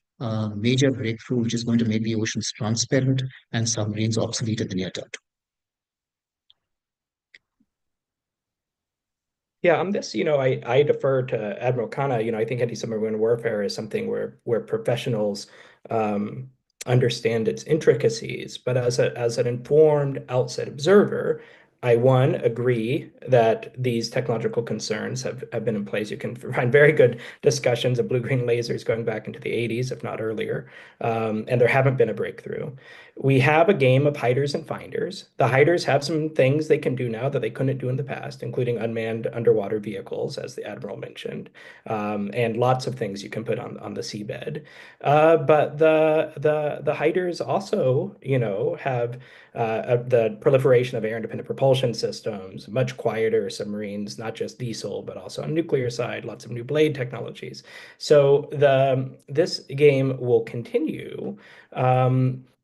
major breakthrough which is going to make the oceans transparent and submarines obsolete in the near term. Yeah, on this, I defer to Admiral Khanna. I think anti-submarine warfare is something where professionals understand its intricacies. But as an informed outside observer, I agree that these technological concerns have been in place. You can find very good discussions of blue-green lasers going back into the 80s, if not earlier, and there haven't been a breakthrough. We have a game of hiders and finders. The hiders have some things they can do now that they couldn't do in the past, including unmanned underwater vehicles, as the Admiral mentioned, and lots of things you can put on the seabed. But the hiders also, have the proliferation of air-independent propulsion systems, much quieter submarines, not just diesel, but also on nuclear side, lots of new blade technologies. So this game will continue.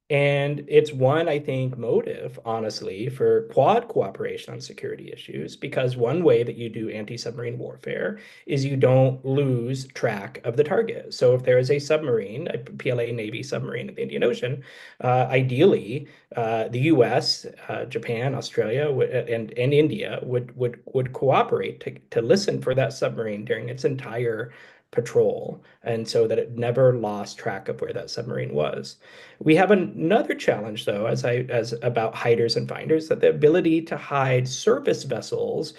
And it's one, I think, motive, honestly, for Quad cooperation on security issues, because one way that you do anti-submarine warfare is you don't lose track of the target. So if there is a submarine, a PLA Navy submarine in the Indian Ocean, ideally, the US, Japan, Australia, and India would cooperate to listen for that submarine during its entire patrol, and so that it never lost track of where that submarine was. We have another challenge, though, as about hiders and finders, that the ability to hide surface vessels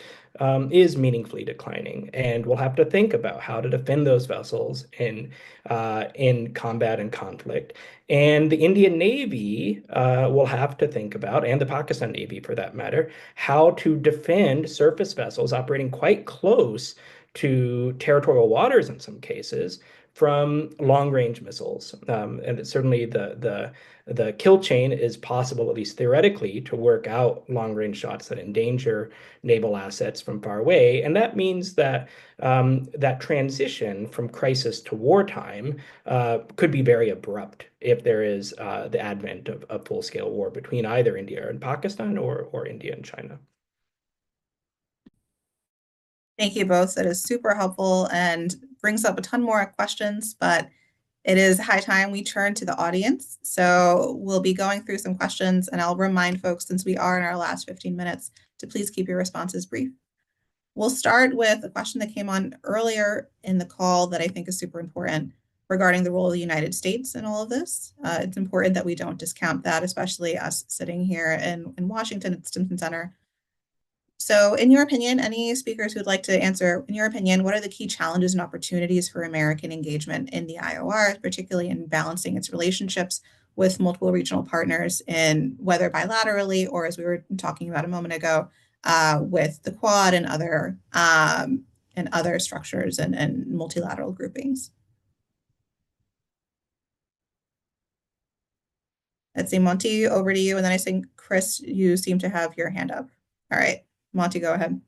is meaningfully declining, and we'll have to think about how to defend those vessels in combat and conflict. And the Indian Navy will have to think about, and the Pakistan Navy for that matter, how to defend surface vessels operating quite close to territorial waters in some cases from long-range missiles. And certainly the kill chain is possible, at least theoretically, to work out long-range shots that endanger naval assets from far away. And that means that that transition from crisis to wartime could be very abrupt if there is the advent of full-scale war between either India and Pakistan or India and China. Thank you both. That is super helpful and brings up a ton more questions, but it is high time we turn to the audience. So we'll be going through some questions, and I'll remind folks, since we are in our last 15 minutes, to please keep your responses brief. We'll start with a question that came on earlier in the call that I think is super important regarding the role of the United States in all of this. It's important that we don't discount that, especially us sitting here in Washington at Stimson Center. So in your opinion, any speakers who'd like to answer, in your opinion, what are the key challenges and opportunities for American engagement in the IOR, particularly in balancing its relationships with multiple regional partners, in whether bilaterally or, as we were talking about a moment ago, with the Quad and other structures and multilateral groupings? Let's see, Monty, over to you. And then I think, Chris, you seem to have your hand up. All right, Monty, go ahead.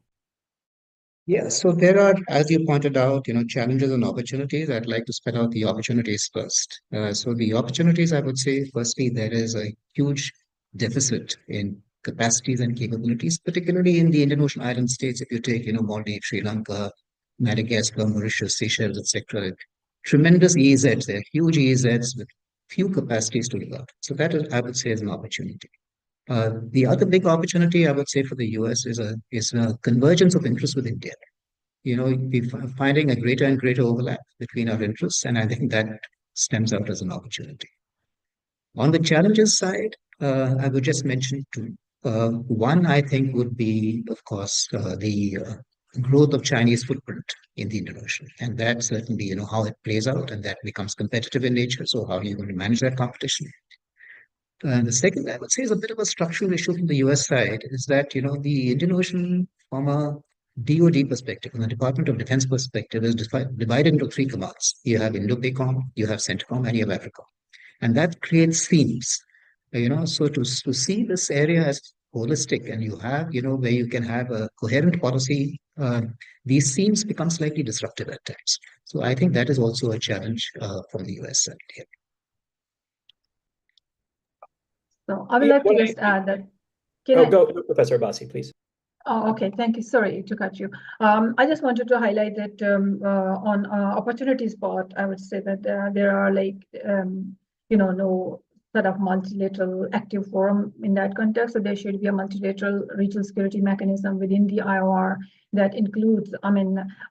Yeah, so there are, as you pointed out, challenges and opportunities. I'd like to spell out the opportunities first. So the opportunities, I would say, firstly, there is a huge deficit in capacities and capabilities, particularly in the Indian Ocean island states. If you take, Maldives, Sri Lanka, Madagascar, Mauritius, Seychelles, etc., tremendous EEZs there, huge EEZs with few capacities to look out. So that is, I would say, is an opportunity. The other big opportunity, I would say, for the US is a convergence of interest with India. We're finding a greater and greater overlap between our interests, and I think that stems out as an opportunity. On the challenges side, I would just mention two. One, I think, would be, of course, the growth of Chinese footprint in the Indian Ocean, and that certainly, how it plays out, and that becomes competitive in nature. So, how are you going to manage that competition? And the second, I would say, is a bit of a structural issue from the US side, is that, the Indian Ocean, from a DoD perspective, from the Department of Defense perspective, is divided into three commands. You have Indo-PACOM, you have CENTCOM, and you have AFRICOM. And that creates themes. So to see this area as holistic, and you have, where you can have a coherent policy, these themes become slightly disruptive at times. So I think that is also a challenge from the US side here. So I would like to just add that. Go, Professor Abbasi, please. Oh, okay. Thank you. Sorry to cut you. I just wanted to highlight that on opportunities part, I would say that there are no sort of multilateral active forum in that context. So there should be a multilateral regional security mechanism within the IOR that includes,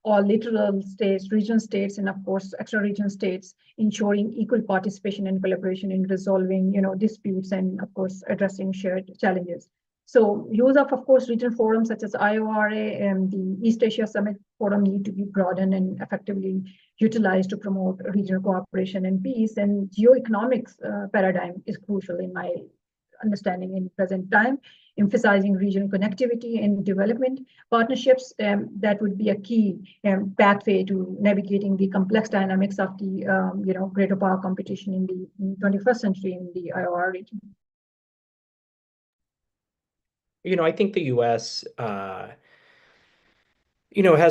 all littoral states, region states, and of course, extra-region states, ensuring equal participation and collaboration in resolving, disputes and, of course, addressing shared challenges. So use of course, regional forums such as IORA and the East Asia Summit Forum need to be broadened and effectively utilized to promote regional cooperation and peace. And geoeconomics paradigm is crucial in my understanding in present time, emphasizing regional connectivity and development partnerships. That would be a key pathway to navigating the complex dynamics of the greater power competition in the 21st century in the IOR region. I think the US, has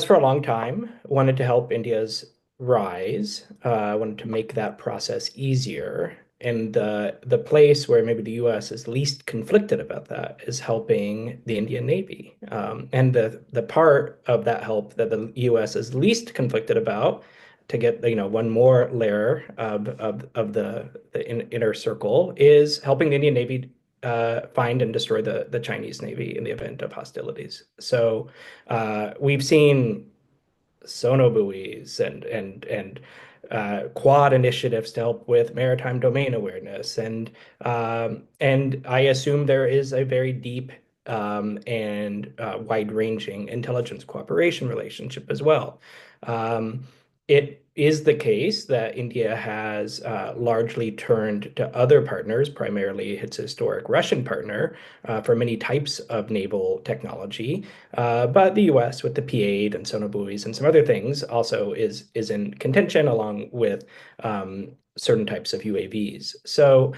for a long time wanted to help India's rise, wanted to make that process easier. And the place where maybe the U.S. is least conflicted about that is helping the Indian Navy. And the part of that help that the U.S. is least conflicted about, to get one more layer of the inner circle, is helping the Indian Navy find and destroy the Chinese Navy in the event of hostilities. So we've seen sonobuoys and quad initiatives to help with maritime domain awareness, and I assume there is a very deep and wide-ranging intelligence cooperation relationship as well. It is the case that India has largely turned to other partners, primarily its historic Russian partner, for many types of naval technology. But the US, with the P-8 and sonobuoys and some other things, also is in contention, along with certain types of UAVs. So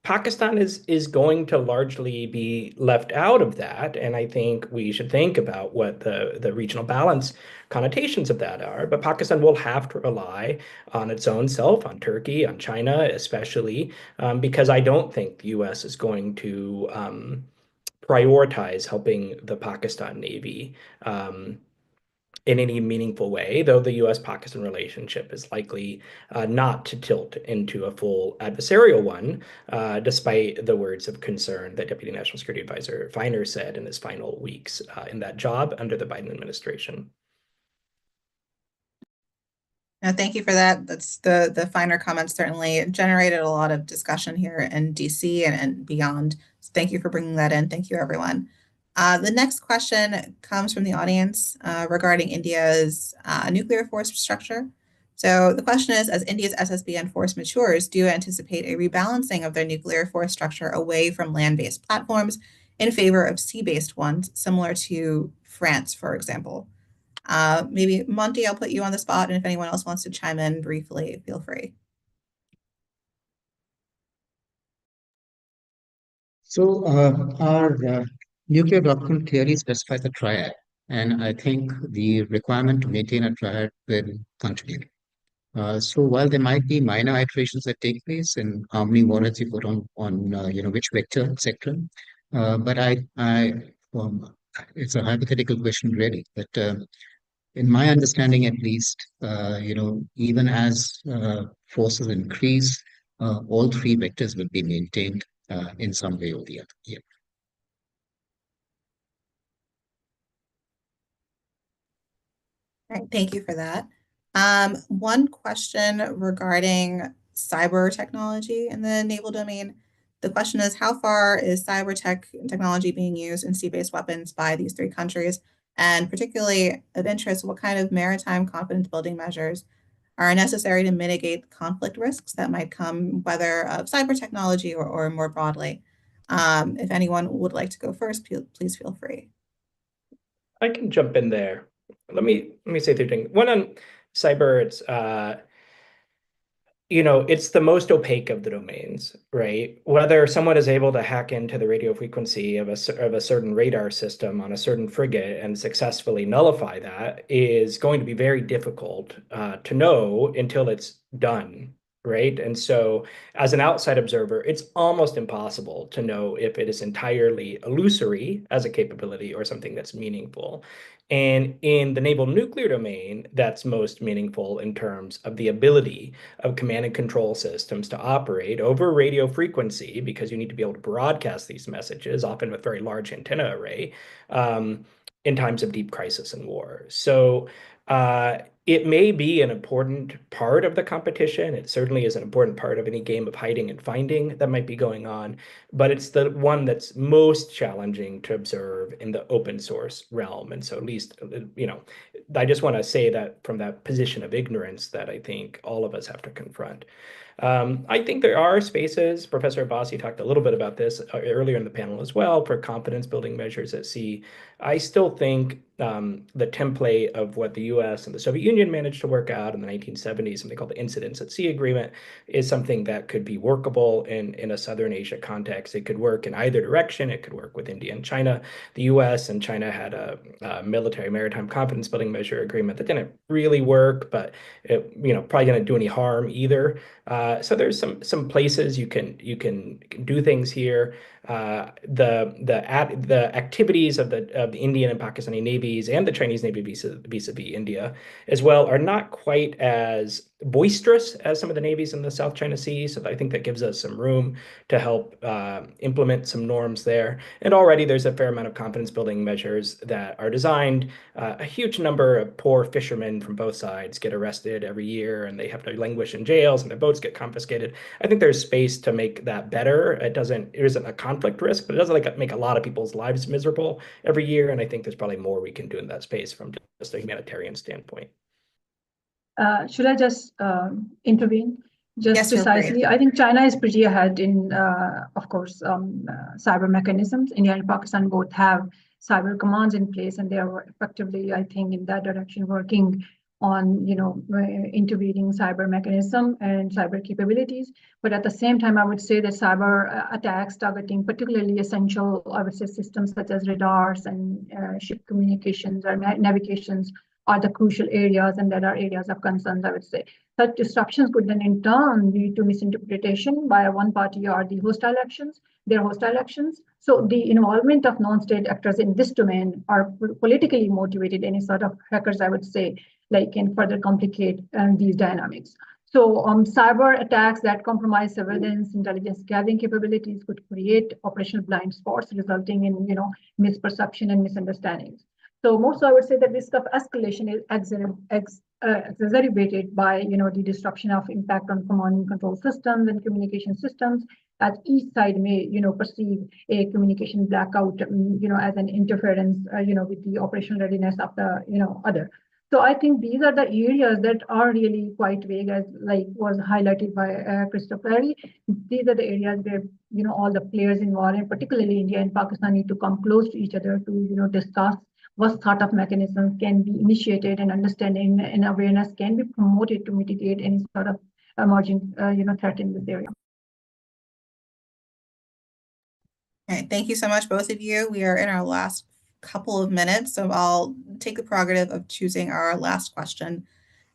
Pakistan is going to largely be left out of that, and I think we should think about what the regional balance connotations of that are. But Pakistan will have to rely on its own self, on Turkey, on China especially, because I don't think the US is going to prioritize helping the Pakistan Navy in any meaningful way, though the US-Pakistan relationship is likely not to tilt into a full adversarial one, despite the words of concern that Deputy National Security Advisor Feiner said in his final weeks in that job under the Biden administration. No, thank you for that. That's the finer comments certainly generated a lot of discussion here in DC and beyond. So thank you for bringing that in. Thank you, everyone. The next question comes from the audience regarding India's nuclear force structure. So the question is, as India's SSBN force matures, do you anticipate a rebalancing of their nuclear force structure away from land-based platforms in favor of sea-based ones, similar to France, for example? Maybe Monty, I'll put you on the spot, and if anyone else wants to chime in briefly, feel free. So our nuclear doctrine clearly specifies a triad, and I think the requirement to maintain a triad will continue. So while there might be minor iterations that take place in how many warheads you put on which vector sector, but it's a hypothetical question really. But in my understanding, at least, even as forces increase, all three vectors will be maintained in some way or the other. Yeah. All right, thank you for that. One question regarding cyber technology in the naval domain. The question is, how far is cyber technology being used in sea-based weapons by these three countries? And particularly of interest, what kind of maritime confidence building measures are necessary to mitigate conflict risks that might come, whether of cyber technology or more broadly? If anyone would like to go first, please feel free. I can jump in there. Let me say three things. One, on cyber, it's it's the most opaque of the domains, right? Whether someone is able to hack into the radio frequency of a certain radar system on a certain frigate and successfully nullify that is going to be very difficult to know until it's done, right? And so as an outside observer, it's almost impossible to know if it is entirely illusory as a capability or something that's meaningful. And in the naval nuclear domain, that's most meaningful in terms of the ability of command and control systems to operate over radio frequency, because you need to be able to broadcast these messages, often with very large antenna array, in times of deep crisis and war. So it may be an important part of the competition. It certainly is an important part of any game of hiding and finding that might be going on, but it's the one that's most challenging to observe in the open source realm. And so at least, I just want to say that from that position of ignorance that I think all of us have to confront. I think there are spaces, Professor Abbasi talked a little bit about this earlier in the panel as well, for confidence building measures at sea. I still think the template of what the US and the Soviet Union managed to work out in the 1970s, something called the Incidents at Sea Agreement, is something that could be workable in a Southern Asia context. It could work in either direction. It could work with India and China. The US and China had a military maritime confidence building measure agreement that didn't really work, but it, probably didn't do any harm either. So there's some places you can do things here. The activities of the Indian and Pakistani navies and the Chinese Navy vis-a-vis India as well are not quite as boisterous as some of the navies in the South China Sea. So I think that gives us some room to help implement some norms there. And already there's a fair amount of confidence building measures that are designed. A huge number of poor fishermen from both sides get arrested every year, and they have to languish in jails, and their boats get confiscated. I think there's space to make that better. It isn't a conflict risk, but it doesn't make a lot of people's lives miserable every year. And I think there's probably more we can do in that space from just a humanitarian standpoint. Should I just intervene? Just Yes, feel free. precisely, I think China is pretty ahead in, of course, cyber mechanisms. India and Pakistan both have cyber commands in place, and they are effectively, I think, in that direction, working on, intervening cyber mechanism and cyber capabilities. But at the same time, I would say that cyber attacks targeting particularly essential, I would say, systems such as radars and ship communications or navigations are the crucial areas, and there are areas of concerns, I would say. Such disruptions could then in turn lead to misinterpretation by one party or their hostile actions. So the involvement of non-state actors in this domain are politically motivated. Any sort of hackers, I would say, can further complicate these dynamics. So cyber attacks that compromise surveillance, intelligence gathering capabilities could create operational blind spots, resulting in misperception and misunderstandings. So more so, I would say that risk of escalation is exacerbated by the disruption of impact on command and control systems and communication systems, as each side may perceive a communication blackout as an interference with the operational readiness of the other. So I think these are the areas that are really quite vague, as was highlighted by Christopher. These are the areas where all the players involved, and particularly India and Pakistan, need to come close to each other to discuss what sort of mechanisms can be initiated, and understanding and awareness can be promoted to mitigate any sort of emerging threat in this area. All right, thank you so much, both of you. We are in our last couple of minutes, so I'll take the prerogative of choosing our last question.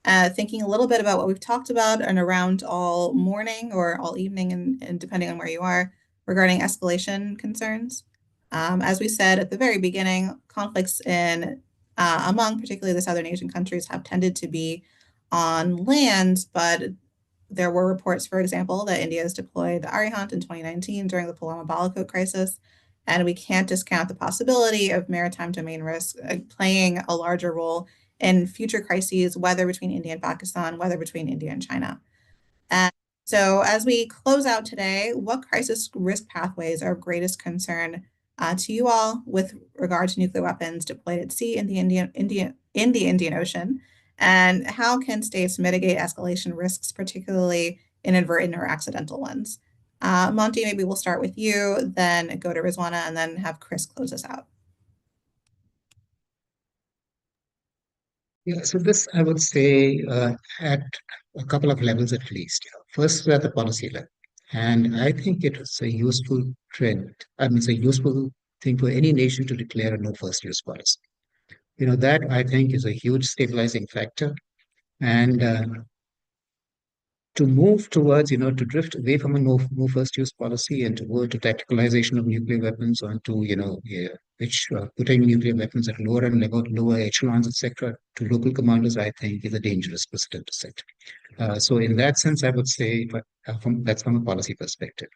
Thinking a little bit about what we've talked about and around all morning or all evening, and depending on where you are, regarding escalation concerns. As we said at the very beginning, conflicts among particularly the Southern Asian countries have tended to be on land, but there were reports, for example, that India has deployed the Arihant in 2019 during the Palama Balakot crisis, and we can't discount the possibility of maritime domain risk playing a larger role in future crises, whether between India and Pakistan, whether between India and China. And so as we close out today, what crisis risk pathways are of greatest concern to you all with regard to nuclear weapons deployed at sea in the Indian Ocean? And how can states mitigate escalation risks, particularly inadvertent or accidental ones? Monty, maybe we'll start with you, then go to Rizwana, and then have Chris close us out. Yeah, so this I would say at a couple of levels at least. First, at the policy level. And I think it was a useful trend. I mean, it's a useful thing for any nation to declare a no first use policy. That I think is a huge stabilizing factor. And to move towards, to drift away from a no first use policy and toward to tacticalization of nuclear weapons onto, putting nuclear weapons at lower echelons, etc., to local commanders, I think is a dangerous precedent to set. So in that sense, I would say that's from a policy perspective.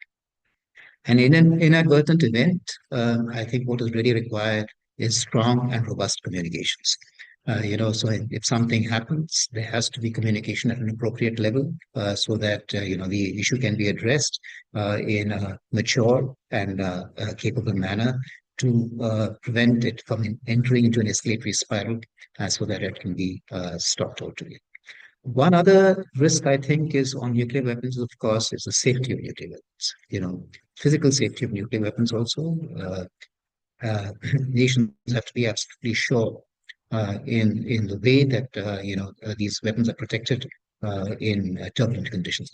And in an inadvertent event, I think what is really required is strong and robust communications. So if something happens, there has to be communication at an appropriate level so that, the issue can be addressed in a mature and capable manner to prevent it from entering into an escalatory spiral so that it can be stopped altogether. One other risk, I think, is on nuclear weapons, of course, is the safety of nuclear weapons. Physical safety of nuclear weapons also. Nations have to be absolutely sure in the way that these weapons are protected in turbulent conditions.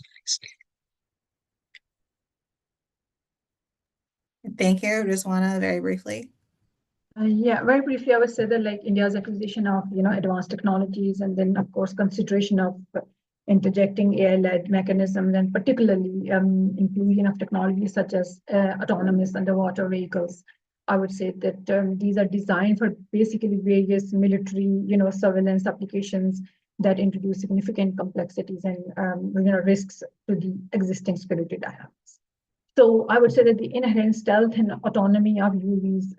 Thank you. Just want to very briefly. Yeah, very briefly, I would say that like India's acquisition of advanced technologies, and then of course consideration of interjecting AI-led mechanisms, and particularly inclusion of technologies such as autonomous underwater vehicles. I would say that these are designed for basically various military, surveillance applications that introduce significant complexities and risks to the existing security dynamics. So I would say that the inherent stealth and autonomy of UVs,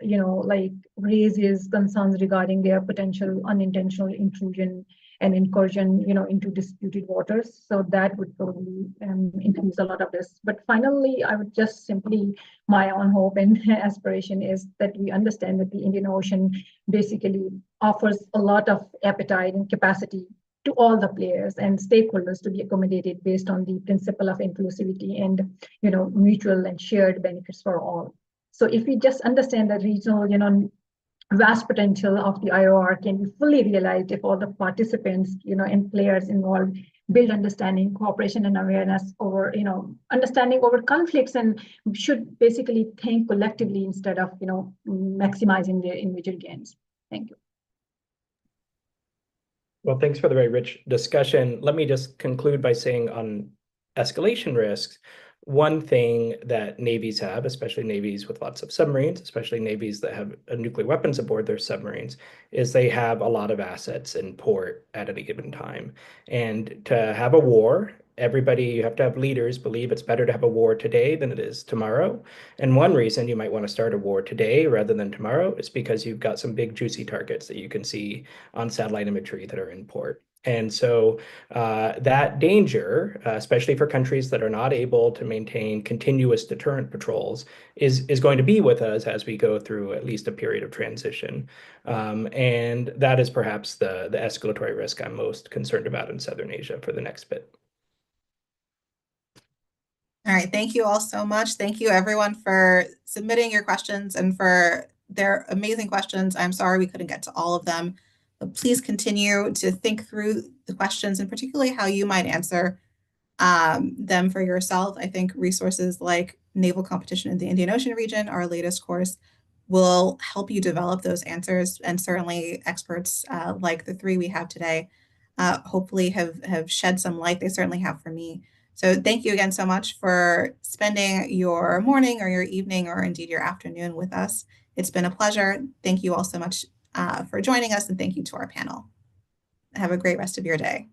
raises concerns regarding their potential unintentional intrusion and incursion, into disputed waters. So that would probably increase a lot of this. But finally, I would just simply, my own hope and aspiration is that we understand that the Indian Ocean basically offers a lot of appetite and capacity to all the players and stakeholders to be accommodated based on the principle of inclusivity and mutual and shared benefits for all. So if we just understand the regional vast potential of the IOR can be fully realized if all the participants and players involved build understanding, cooperation, and awareness over understanding over conflicts, and should basically think collectively instead of maximizing their individual gains. Thank you. Well, thanks for the very rich discussion. Let me just conclude by saying on escalation risks, one thing that navies have, especially navies with lots of submarines, especially navies that have nuclear weapons aboard their submarines, is they have a lot of assets in port at any given time. And to have a war, you have to have leaders believe it's better to have a war today than it is tomorrow. And one reason you might want to start a war today rather than tomorrow is because you've got some big juicy targets that you can see on satellite imagery that are in port. And so that danger, especially for countries that are not able to maintain continuous deterrent patrols, is going to be with us as we go through at least a period of transition. And that is perhaps the escalatory risk I'm most concerned about in Southern Asia for the next bit. All right, thank you all so much. Thank you everyone for submitting your questions and for their amazing questions. I'm sorry we couldn't get to all of them, but please continue to think through the questions and particularly how you might answer them for yourself. I think resources like Naval Competition in the Indian Ocean region, our latest course, will help you develop those answers, and certainly experts like the three we have today hopefully have shed some light. They certainly have for me. So thank you again so much for spending your morning or your evening or indeed your afternoon with us. It's been a pleasure. Thank you all so much for joining us, and thank you to our panel. Have a great rest of your day.